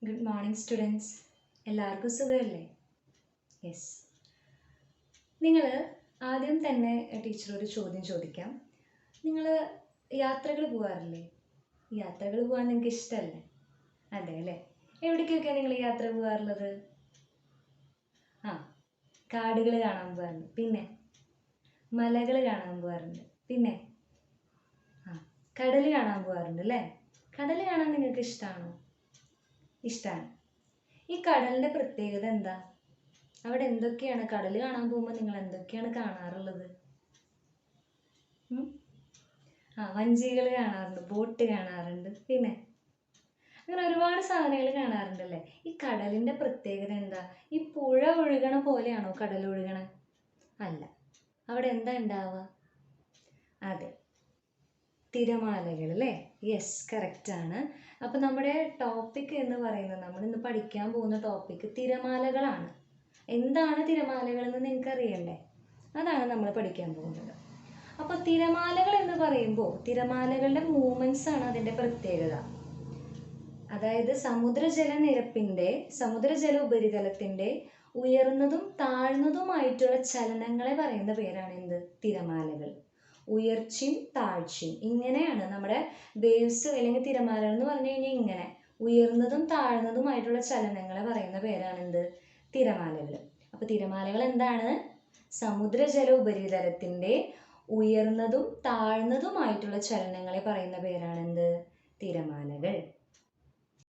Good morning students. എല്ലാവർക്കും സുഖമല്ലേ? Yes. നിങ്ങൾ ആദ്യം തന്നെ ടീച്ചറൊരു ചോദ്യം ചോദിക്കാം. നിങ്ങൾ യാത്രകൾ പോകാറില്ലേ? യാത്രകൾ പോകാൻ നിങ്ങൾക്ക് ഇഷ്ടമല്ലേ? അതെ അല്ലേ? എവിടേക്കൊക്കെയാണ് നിങ്ങൾ യാത്ര പോകാറുള്ളത്? കാടുകൾ കാണാൻ പോകാറുണ്ട്, പിന്നെ മലകൾ കാണാൻ പോകാറുണ്ട്, പിന്നെ കടൽ കാണാൻ പോകാറുണ്ട് അല്ലേ? കടൽ കാണാൻ നിങ്ങൾക്ക് ഇഷ്ടമാണോ? ഇഷ്ടമാണ്. ഈ കടലിൻ്റെ പ്രത്യേകത എന്താ? അവിടെ എന്തൊക്കെയാണ്, കടൽ കാണാൻ പോകുമ്പോൾ നിങ്ങൾ എന്തൊക്കെയാണ് കാണാറുള്ളത്? വഞ്ചികൾ കാണാറുണ്ട്, ബോട്ട് കാണാറുണ്ട്, പിന്നെ അങ്ങനെ ഒരുപാട് സാധനങ്ങൾ കാണാറുണ്ടല്ലേ. ഈ കടലിൻ്റെ പ്രത്യേകത എന്താ? ഈ പുഴ ഒഴുകണ പോലെയാണോ കടൽ ഒഴുകണ? അല്ല. അവിടെ എന്താ ഉണ്ടാവുക? അതെ, തിരമാലകൾ അല്ലേ? യെസ്, കറക്റ്റാണ്. അപ്പോൾ നമ്മുടെ ടോപ്പിക് എന്ന് പറയുന്നത്, നമ്മളിന്ന് പഠിക്കാൻ പോകുന്ന ടോപ്പിക് തിരമാലകളാണ്. എന്താണ് തിരമാലകൾ എന്ന് നിങ്ങൾക്ക് അറിയണ്ടേ? അതാണ് നമ്മൾ പഠിക്കാൻ പോകുന്നത്. അപ്പോൾ തിരമാലകൾ എന്ന് പറയുമ്പോൾ തിരമാലകളുടെ മൂവ്മെൻറ്റ്സ് ആണ് അതിൻ്റെ പ്രത്യേകത. അതായത് സമുദ്രജല ഉപരിതലത്തിൻ്റെ ഉയർന്നതും താഴ്ന്നതുമായിട്ടുള്ള ചലനങ്ങളെ പറയുന്ന പേരാണ് എന്ത്? തിരമാലകൾ. ഉയർച്ചയും താഴ്ചയും ഇങ്ങനെയാണ് നമ്മുടെ വേവ്സ് അല്ലെങ്കിൽ തിരമാലകൾ എന്ന് പറഞ്ഞു കഴിഞ്ഞാൽ ഇങ്ങനെ ഉയർന്നതും താഴ്ന്നതുമായിട്ടുള്ള ചലനങ്ങളെ പറയുന്ന പേരാണ് എന്ത്? തിരമാലകൾ. അപ്പോൾ തിരമാലകൾ എന്താണ്? സമുദ്രജല ഉപരിതലത്തിൻ്റെ ഉയർന്നതും താഴ്ന്നതുമായിട്ടുള്ള ചലനങ്ങളെ പറയുന്ന പേരാണ് എന്ത്? തിരമാലകൾ.